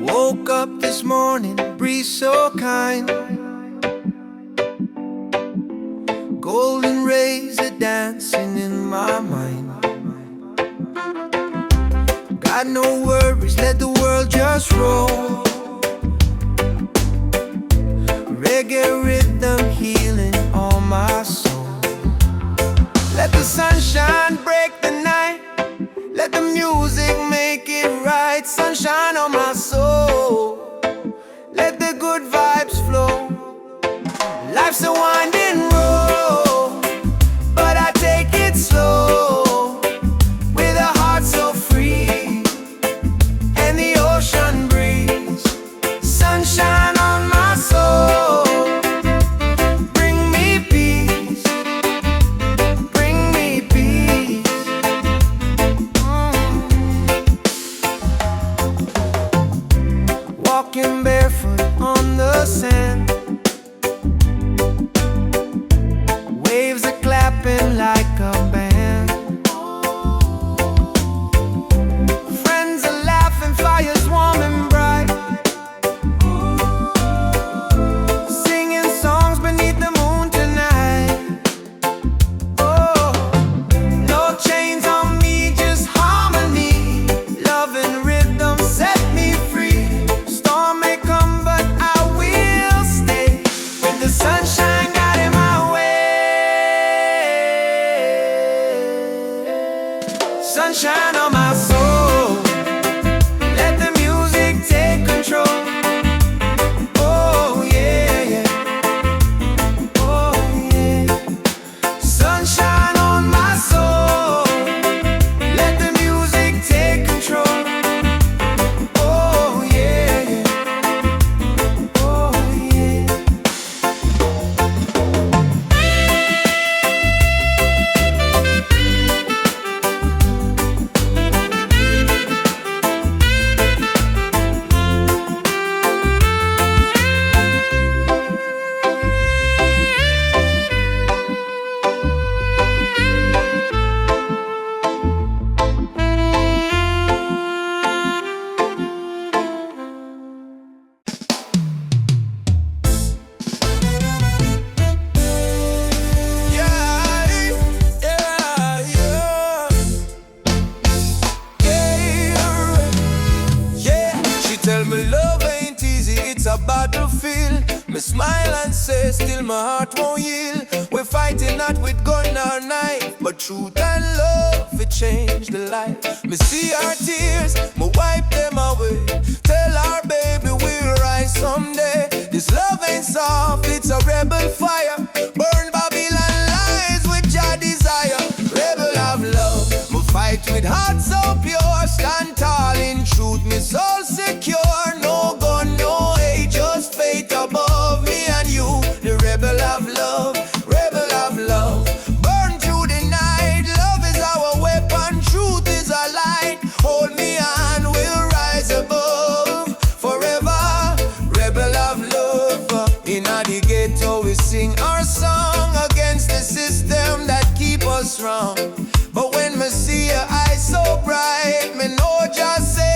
Woke up this morning, breeze so kind. Golden rays are dancing in my mind. Got no worries, let the world just roll. Reggae rhythm healing all my soul. Let the sunshine break the night. Let the music make it right. Sunshine on my soul. Let the good vibes flow. Life's a winding road, but I take it slow. With a heart so free and the ocean breeze. Sunshine on my soul. Bring me peace. Bring me peace. Walking barefoot on the sand. Waves are clapping like a band. Friends are laughing, fires warm and bright. Singing songs beneath the moon tonight. Oh, no chains on me, just harmony. Love and rhythm set me free. Storm may come, but I will stay. With the sunshine guiding my way. Sunshine on my soul. Let the music take control. Oh yeah, yeah. Oh yeah. Sunshine on my soul. Let the music take control. Oh yeah, yeah. Oh yeah. Tell me love ain't easy, it's a battlefield. Me smile and say, still my heart won't yield. We're fighting not with gun or knife, but truth and love, it changed the life. Me see our tears, me wipe them away. Tell our baby we'll rise someday. This love ain't soft, it's a rebel fire. Burn Babylon lies with your desire. Rebel of love, me fight with heart so pure. Stand tall in truth, me soul secure. No gun, no hate, just faith above me and you. The rebel of love, rebel of love. Burn through the night, love is our weapon, truth is our light. Hold me and we'll rise above forever. Rebel of love. In the ghetto we sing our song against the system that keep us wrong. But when me see your eyes so bright, me know just say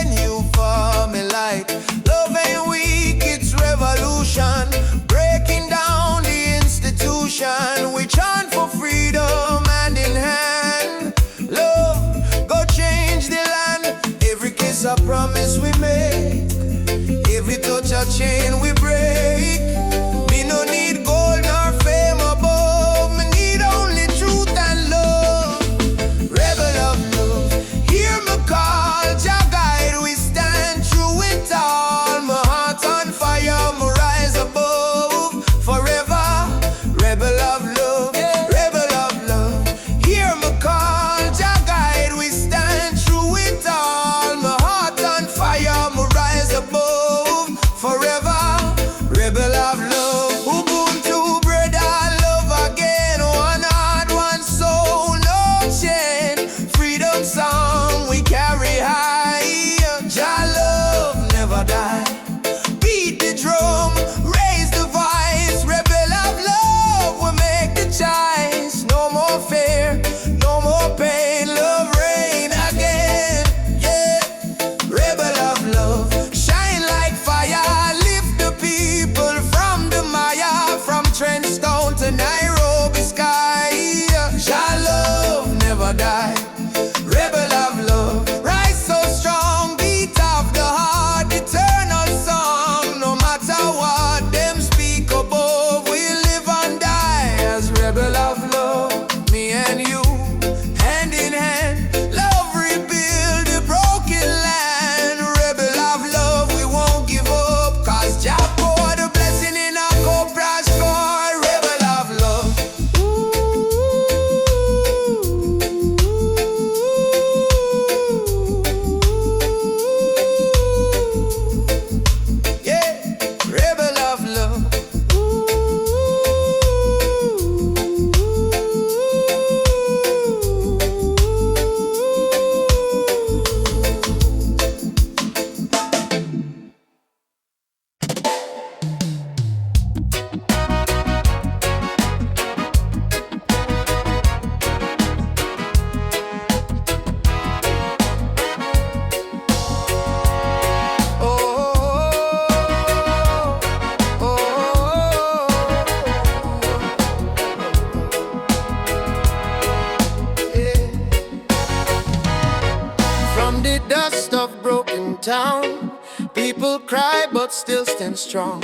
town. People cry but still stand strong.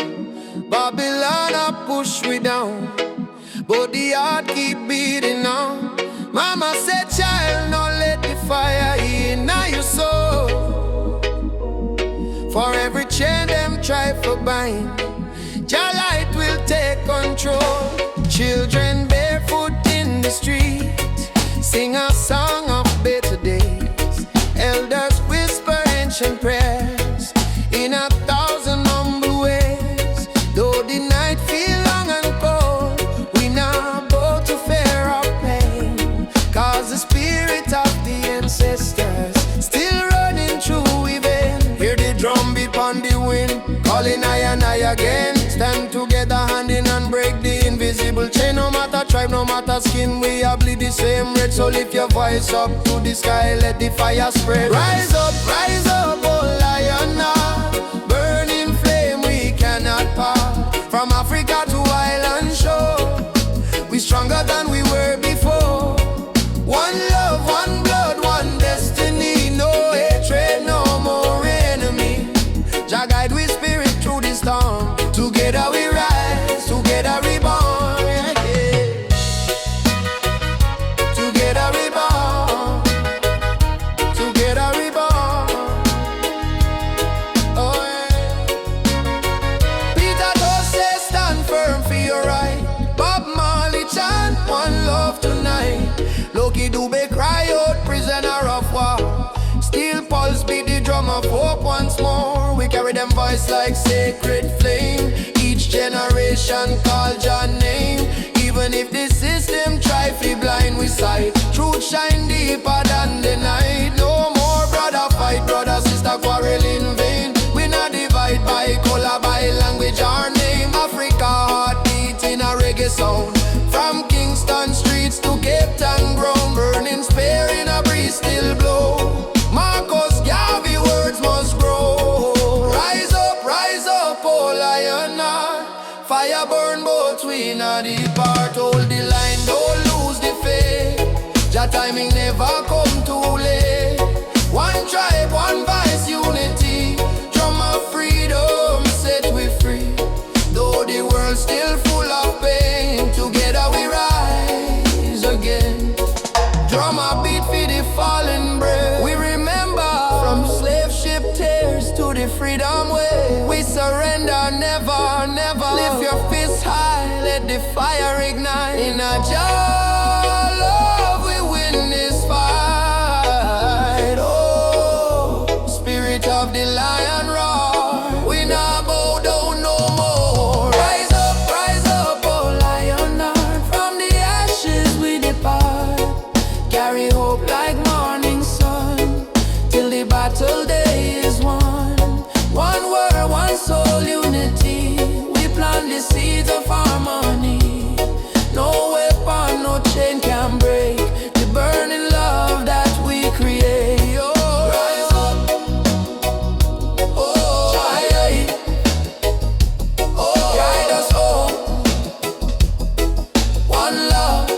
Babylon a push we down, but the heart keep beating on. Mama said, child, no let the fire in your soul. For every chain them try for bind, your light will take control. Children barefoot in the street sing a song of better days. Elders whisper ancient prayers in 1,000 humble ways. Though the night feel long and cold, we not bow to fear or pain, cause the spirit of the ancestors still running through we vein. Hear the drum beat on the wind, calling I and I again. Stand together hand in hand, break the invisible chain. No matter tribe, no matter skin, we all bleed the same red. So lift your voice up to the sky, let the fire spread. Rise up, oh lion, burning flame we cannot part. From Africa to island shore, we stronger than we were before. One love, one blood, one destiny. No hatred, no more enemy. Jah guide we spirit through the storm. Together we rise, together we born, yeah. Together we born, together we born. Oh yeah. Peter Tosh says stand firm for your right. Bob Marley chant one love tonight. Loki Dube cry out prisoner of war. Steel Pulse beat the drum of hope once more. We carry them voice like sacred flame. Each generation call your name. Even if the system try to blind we sight, truth shine deeper than the night. No more brother fight, brother sister quarrel in vain. We not divide by color, by language or name. Africa heartbeat in a reggae sound. From Kingston streets to Cape Town ground, burning spear in a breeze still blow. Marcus Garvey words must grow. Rise up, oh lion, fire burn both we in a deep heart. Hold the line, don't lose the faith. Your timing never come too late. One tribe, one voice, unity. Drum of freedom, set we free. Though the world still full of pain, together we rise again. Drum a beat for the fallen brave. We remember from slave ship tears to the freedom way. We surrender never, never. Lift your fists high, let the fire ignite. In a jar love we win this fight. Oh, spirit of the lion roar. We not bow down no more. Rise up, oh lion heart. From the ashes we depart. Carry hope like morning sun, till the battle day is won. One word, one soul, unity. We plant the seeds of harmony. No weapon, no chain can break the burning love that we create. Oh, rise up, oh, aye, oh, guide us home. One love,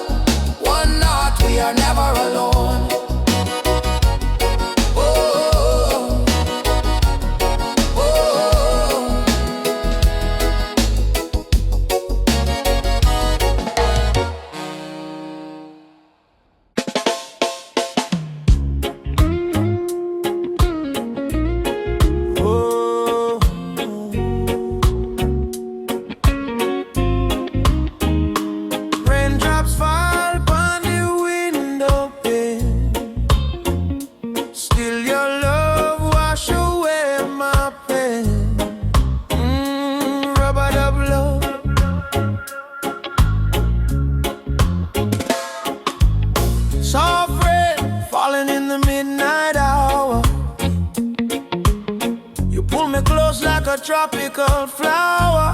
one heart, we are never alone. Oh, oh, oh. Oh, raindrops fall upon the window pane. Still your love wash away my pain. Rubber dub love. Soft rain falling in the midnight hour. You pull me close like a tropical flower.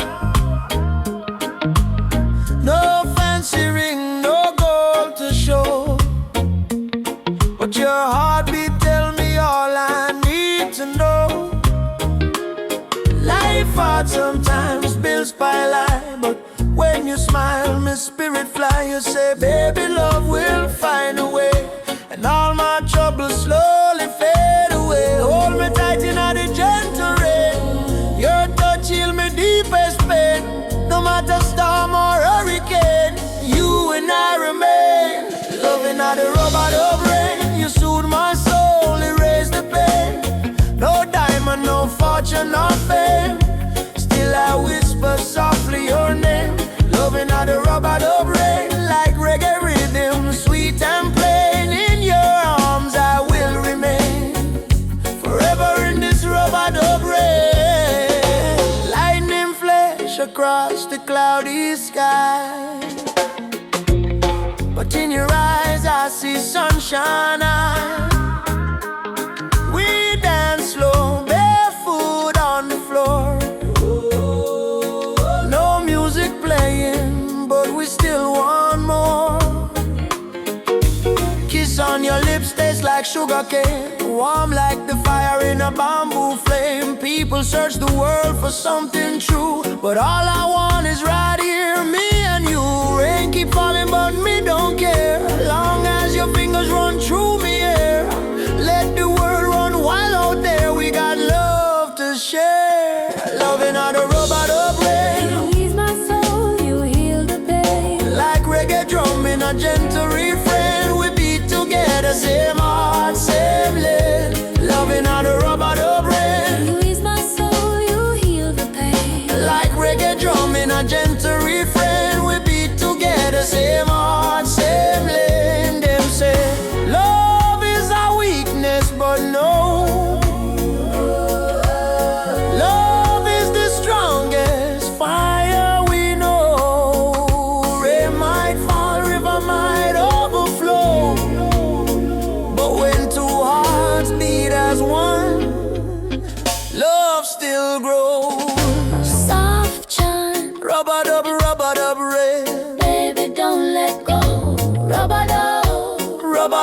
No fancy ring, no gold to show, but your heartbeat tell me all I need to know. Life hard sometimes, bills pile high, but when you smile, my spirit fly. You say, baby, love will find a way, and all my troubles slowly fade away. Hold me tight in the power, not fame. Still I whisper softly your name. Loving how the rubber dub rain like reggae rhythm, sweet and plain. In your arms I will remain forever in this rubber dub rain. Lightning flash across the cloudy sky, but in your eyes I see sunshine. We dance slow, barefoot on the floor. No music playing, but we still want more. Kiss on your lips tastes like sugar cane, warm like the fire in a bamboo flame. People search the world for something true, but all I want is right here, me and you. Rain keep falling, but me don't care, long as your fingers run through me here. Let the world run wild out there, we got love to share. Loving how the rubber dub rain, You ease my soul, you heal the pain. like reggae drum in a gentle refrain. We beat together, same heart, same lane. Loving how the rubber dub rain, You ease my soul, you heal the pain. like reggae drum in a gentle refrain. We beat together, same heart, same lane. Them say love is a weakness, but no, love is the strongest fire we know. Rain might fall, river might overflow, but when two hearts beat as one, love still grows. Soft chant, Rubber dub rain, baby, don't let go. Rubber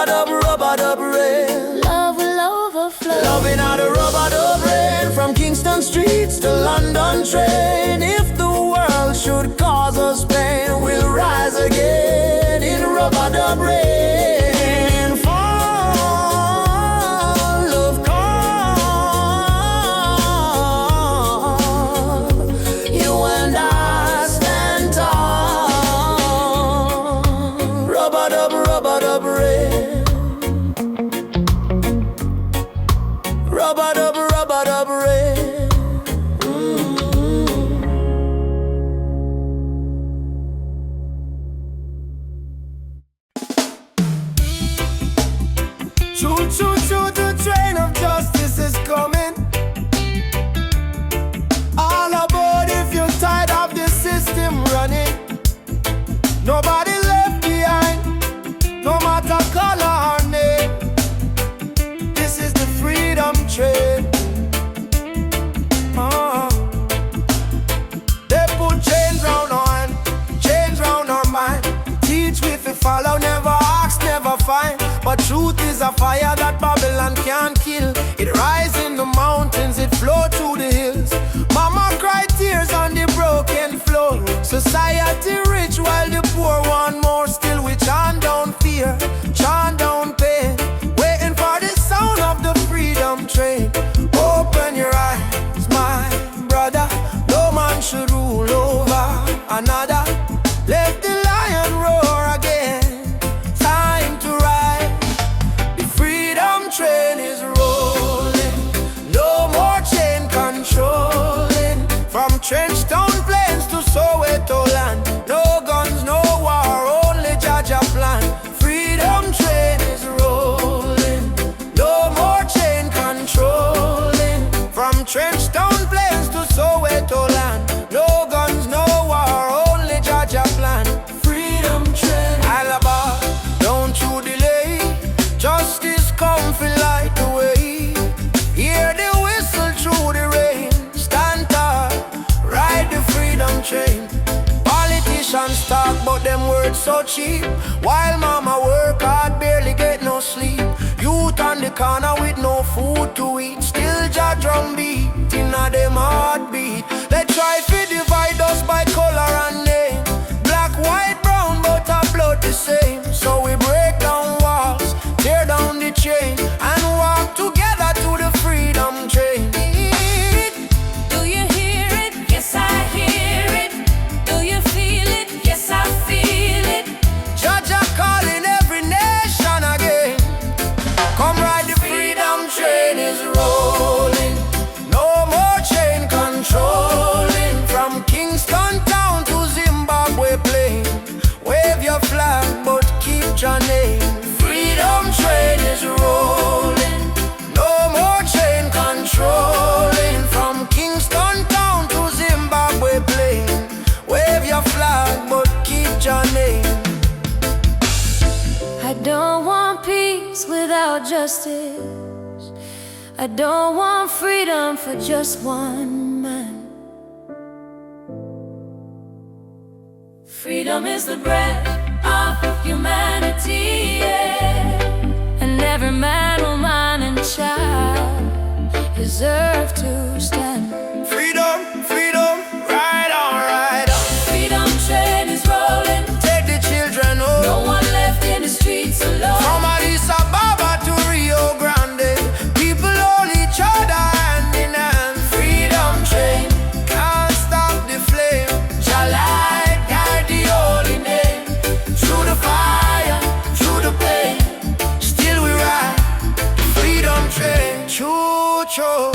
dub, rubber dub rain. love will overflow. Loving how the rubber dub rain, from Kingston streets to London train. If the world should cause us pain, we'll rise again in rubber dub rain. Fall, love come, you and I stand tall. Rubber dub rain. Rubber dub rain. Choo choo choo, the train of justice is coming. All aboard if you're tired of the system running. Nobody left behind, no matter color or name. This is the freedom train. They put chains round our hand, chains round our mind. Teach we fi follow, never ask, never find. But truth is a fire that Babylon can't kill. It rise in the mountains, it flow through the hills. Mama cry tears on the broken floor. Society rich while the poor want more. Still we chant down fear, chant down pain, waiting for the sound of the freedom train. Open your eyes, my brother. No man should rule over another. Let the lion roar again. Time to ride. The freedom train is rolling. No more chain controlling. From Trenchtown Plains to Soweto land. No guns, no war, only Jaja plan. Freedom train is rolling. No more chain controlling. From Trenchtown Plains to Soweto land. No guns, no war, only Jaja plan. Freedom train. Alaba, don't you delay. Justice come feel light the way. Hear the whistle through the rain. Stand tall, ride the freedom train. Politicians talk but them words so cheap. While mama work hard, barely get no sleep. Youth on the corner with no food to eat. Still ja drum beat inna them heartbeat. They try to divide us by color and name. Black, white, brown, but our blood the same. So we break down walls, tear down the chain, and walk together to the freedom train. Do you hear it? Yes, I hear it. Do you feel it? Yes, I feel it. Jaja calling every nation again. Come ride the freedom train is rolling. No more chain don't want peace without justice. I don't want freedom for just one man. Freedom is the breath of humanity, yeah. And every man, woman, and child deserve to stand. Freedom, freedom, ride on, ride on. Freedom train is rolling. Take the children home. No one left in the streets alone. From Addis Ababa to Rio Grande, people hold each other hand in hand. Freedom train, can't stop the flame. Jah light guide the holy name. Through the fire, through the pain, still we ride. Freedom train, choo choo.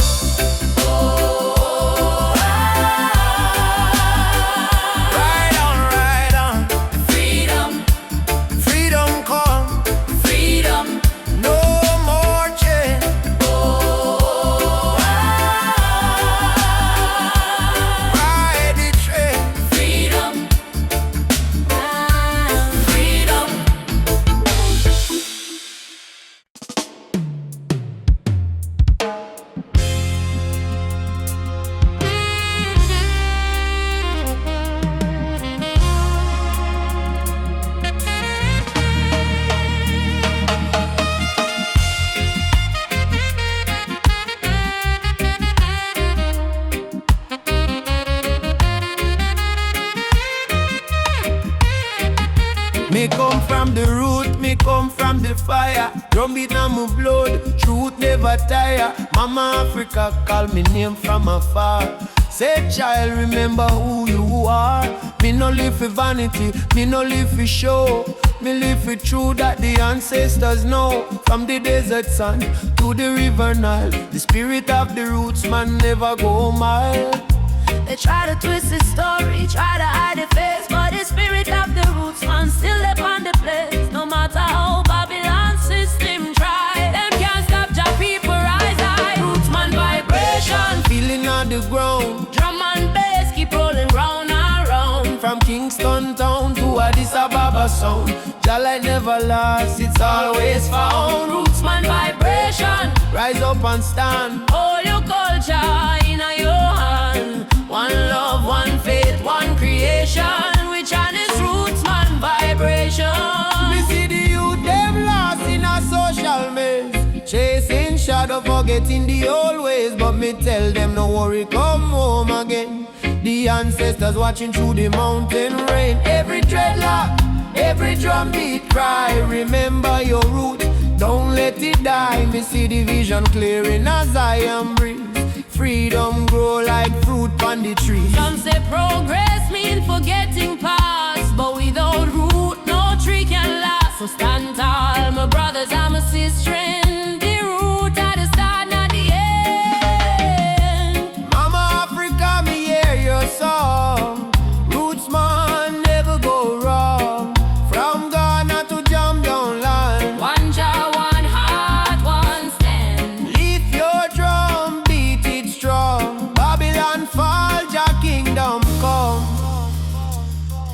Me come from the root, me come from the fire. Drum beat na my blood, truth never tire. Mama Africa call me name from afar. Say child, remember who you are. Me no live for vanity, me no live for show. Me live for truth that the ancestors know. From the desert sun to the river Nile, the spirit of the roots man never go mild. They try to twist the story, try to hide the face, but the spirit of the roots man still live on the place. No matter how Babylon system try, them can't stop Jah people rise high. Roots man vibration, Feeling on the ground, drum and bass keep rolling round and round. from Kingston town to Addis Ababa sound. Jah light never lost, it's always found. Roots man vibration, Rise up and stand. all your culture in your hand. One love, one faith, one creation. Which one is roots man vibration? Me see the youth them lost in a social maze, chasing shadow, forgetting the old ways. But me tell them no worry, come home again. The ancestors watching through the mountain rain. Every dreadlock, every drum beat cry, remember your root, don't let it die. Me see the vision clearing as I am breathe. Freedom grow like fruit on the tree. Some say progress mean forgetting past, but without root, no tree can last. So stand tall, my brothers and my sisters. The root at the start, not the end. Mama Africa, me hear your song. Roots man never go wrong. From Ghana to Jam down land. One Jah, one heart, one stand. Lift your drum, beat it strong. Babylon fall, Jah kingdom come.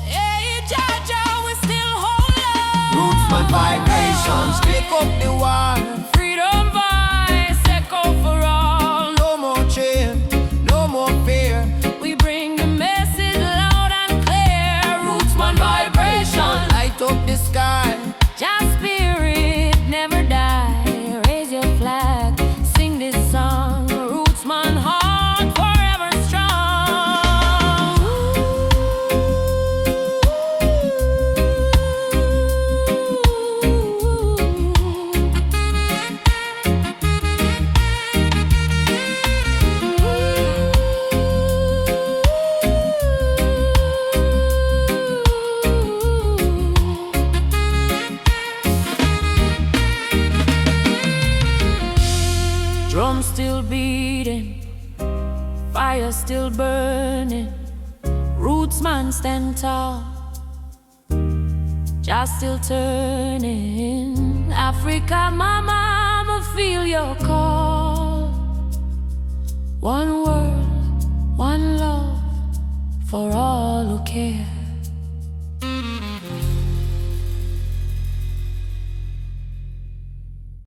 Hey, Jah, Jah, we still hold on. Roots man vibrations, click up the wall. Freedom voice, echo for all. No more chain, no more fear. We bring the message loud and clear. Roots man vibration. Light up the sky. Jah spirit never die. Raise your flag, sing this song. Roots man heart forever strong. Drum still beating, fire still burning. Roots man stand tall, just still turning. Africa, mama, I'ma feel your call. One world, one love, for all who care.